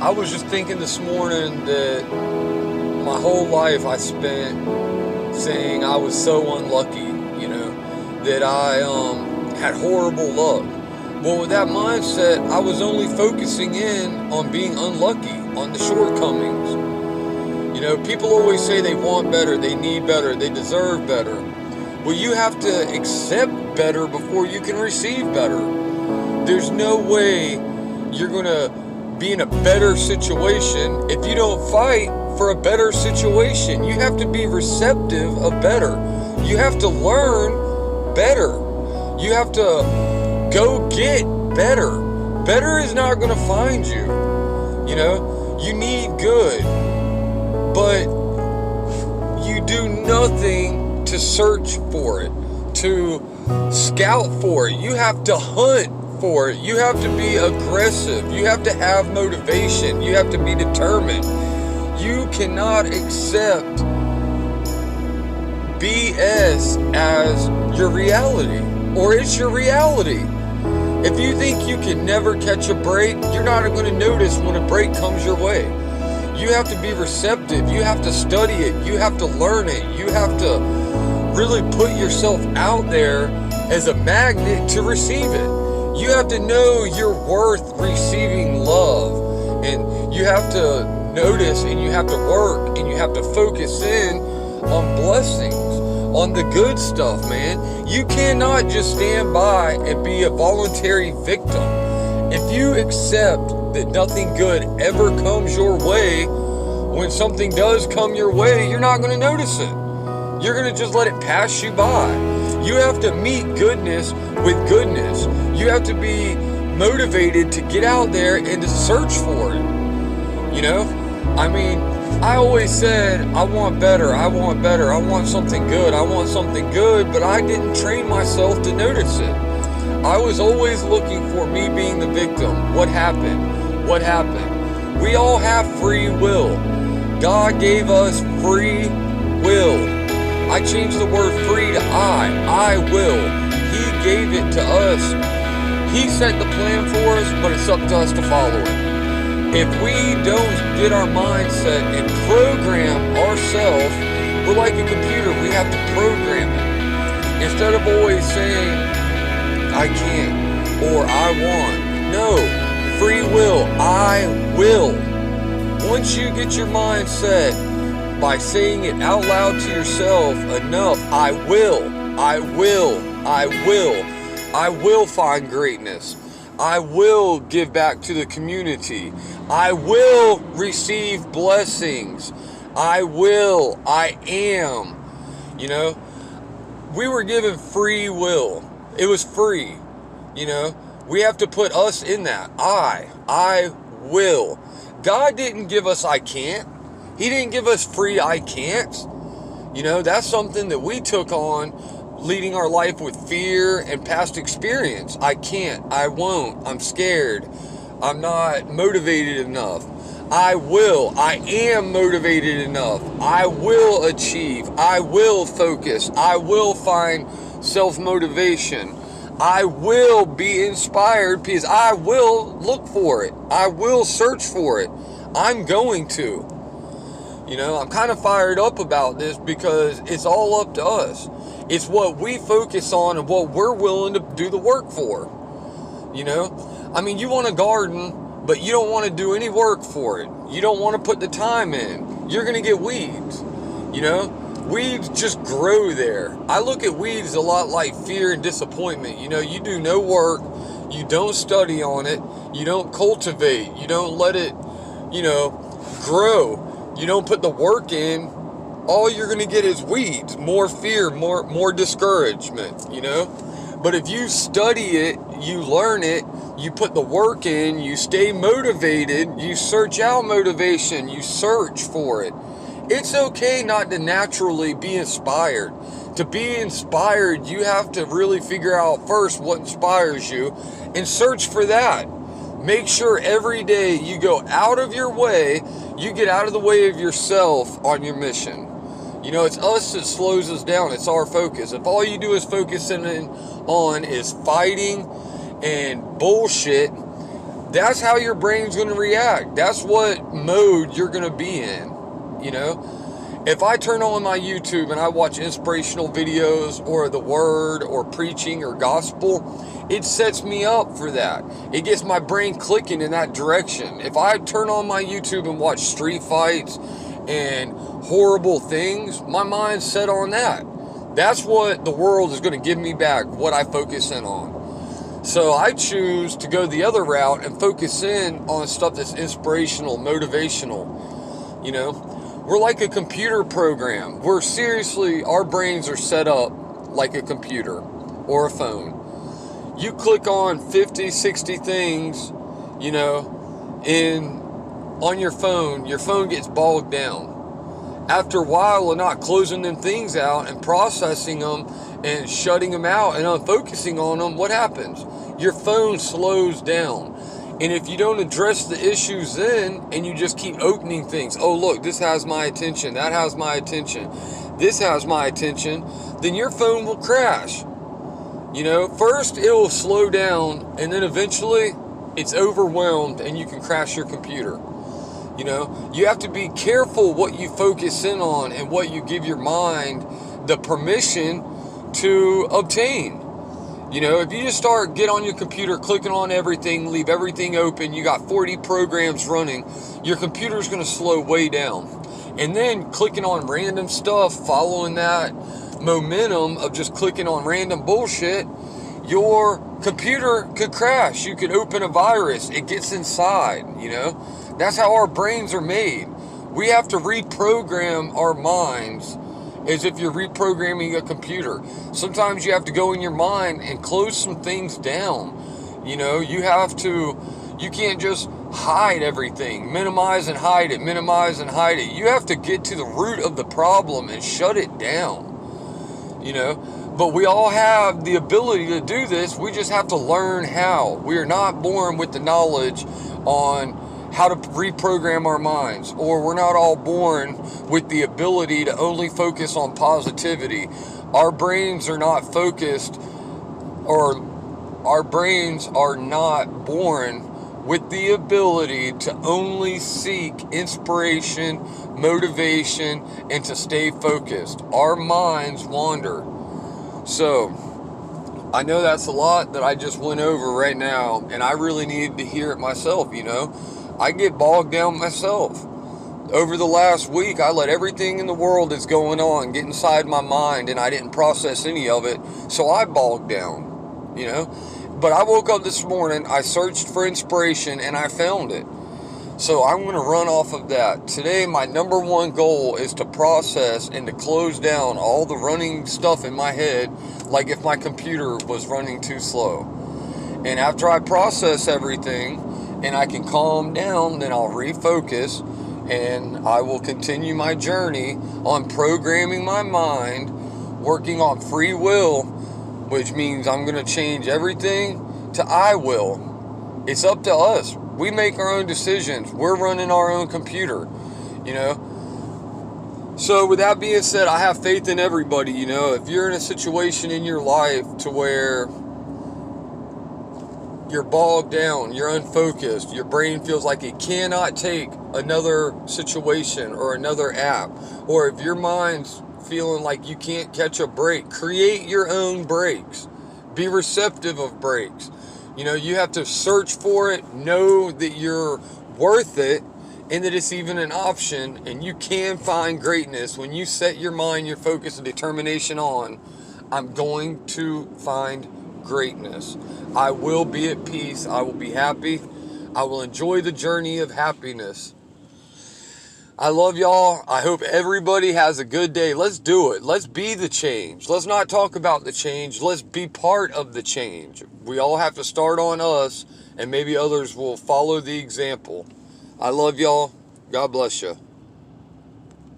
I was just thinking this morning that my whole life I spent saying I was so unlucky, that I had horrible luck. Well, with that mindset, I was only focusing in on being unlucky, on the shortcomings. People always say they want better, they need better, they deserve better. Well, you have to accept better before you can receive better. There's no way you're going to be in a better situation if you don't fight for a better situation. You have to be receptive of better. You have to learn better. You have to go get better. Better is not going to find you. You need good, but you do nothing to search for it, to scout for it. You have to hunt for it. You have to be aggressive. You have to have motivation. You have to be determined. You cannot accept BS as your reality, or it's your reality. If you think you can never catch a break, you're not going to notice when a break comes your way. You have to be receptive. You have to study it. You have to learn it. You have to really put yourself out there as a magnet to receive it. You have to know you're worth receiving love, and you have to notice, and you have to work, and you have to focus in on blessings, on the good stuff, man. You cannot just stand by and be a voluntary victim. If you accept that nothing good ever comes your way, when something does come your way, you're not going to notice it. You're going to just let it pass you by. You have to meet goodness with goodness. You have to be motivated to get out there and to search for it. I always said, I want better, I want better, I want something good, I want something good, but I didn't train myself to notice it. I was always looking for me being the victim. What happened? What happened? We all have free will. God gave us free will. I changed the word free to I will. He gave it to us. He set the plan for us, but it's up to us to follow it. If we don't get our mindset and program ourselves, we're like a computer. We have to program it. Instead of always saying, I can't, or I want. No, free will, I will. Once you get your mindset by saying it out loud to yourself enough, I will find greatness. I will give back to the community. I will receive blessings. I am. We were given free will. It was free. We have to put us in that. I will. God didn't give us I can't. He didn't give us free I can't. That's something that we took on, leading our life with fear and past experience. I can't, I won't, I'm scared, I'm not motivated enough. I am motivated enough. I will achieve. I will focus. I will find self-motivation. I will be inspired because I will look for it. I will search for it. I'm going to. I'm kind of fired up about this because it's all up to us. It's what we focus on and what we're willing to do the work for. You want a garden, but you don't want to do any work for it. You don't want to put the time in. You're going to get weeds. Weeds just grow there. I look at weeds a lot like fear and disappointment. You do no work. You don't study on it. You don't cultivate. You don't let it, grow. You don't put the work in. All you're going to get is weeds, more fear, more discouragement, But if you study it, you learn it, you put the work in, you stay motivated, you search out motivation, you search for it. It's okay not to naturally be inspired. To be inspired, you have to really figure out first what inspires you and search for that. Make sure every day you go out of your way, you get out of the way of yourself on your mission. It's us that slows us down. It's our focus. If all you do is focusing on is fighting and bullshit, that's how your brain's going to react. That's what mode you're going to be in, you know? If I turn on my YouTube and I watch inspirational videos or the word or preaching or gospel, it sets me up for that. It gets my brain clicking in that direction. If I turn on my YouTube and watch street fights and horrible things, my mind's set on that. That's what the world is going to give me back, what I focus in on. So I choose to go the other route and focus in on stuff that's inspirational, motivational, you know. We're like a computer program. Our brains are set up like a computer or a phone. You click on 50, 60 things, you know, on your phone gets bogged down. After a while of not closing them things out and processing them and shutting them out and unfocusing on them, what happens? Your phone slows down. And if you don't address the issues then, and you just keep opening things, oh look, this has my attention, that has my attention, this has my attention, then your phone will crash. You know, first it will slow down, and then eventually it's overwhelmed and you can crash your computer. You know, you have to be careful what you focus in on and what you give your mind the permission to obtain. You know, if you just get on your computer, clicking on everything, leave everything open, you got 40 programs running, your computer's going to slow way down. And then clicking on random stuff, following that momentum of just clicking on random bullshit, your computer could crash. You could open a virus. It gets inside, you know. That's how our brains are made. We have to reprogram our minds as if you're reprogramming a computer. Sometimes you have to go in your mind and close some things down. You know, you can't just hide everything, minimize and hide it, minimize and hide it. You have to get to the root of the problem and shut it down, you know. But we all have the ability to do this. We just have to learn how. We are not born with the knowledge on how to reprogram our minds, or we're not all born with the ability to only focus on positivity. Our brains are not focused, or our brains are not born with the ability to only seek inspiration, motivation, and to stay focused. Our minds wander. So I know that's a lot that I just went over right now, and I really needed to hear it myself, you know. I get bogged down myself. Over the last week, I let everything in the world that's going on get inside my mind, and I didn't process any of it, so I bogged down, you know. But I woke up this morning, I searched for inspiration, and I found it. So I'm going to run off of that. Today, my number one goal is to process and to close down all the running stuff in my head, like if my computer was running too slow. And after I process everything, and I can calm down, then I'll refocus, and I will continue my journey on programming my mind, working on free will, which means I'm going to change everything to I will. It's up to us. We make our own decisions. We're running our own computer, you know. So with that being said, I have faith in everybody, you know. If you're in a situation in your life to where you're bogged down, you're unfocused, your brain feels like it cannot take another situation or another app, or if your mind's feeling like you can't catch a break, create your own breaks. Be receptive of breaks. You know, you have to search for it, know that you're worth it, and that it's even an option, and you can find greatness when you set your mind, your focus, and determination on, I'm going to find greatness. I will be at peace. I will be happy. I will enjoy the journey of happiness. I love y'all. I hope everybody has a good day. Let's do it. Let's be the change. Let's not talk about the change. Let's be part of the change. We all have to start on us, and maybe others will follow the example. I love y'all. God bless you.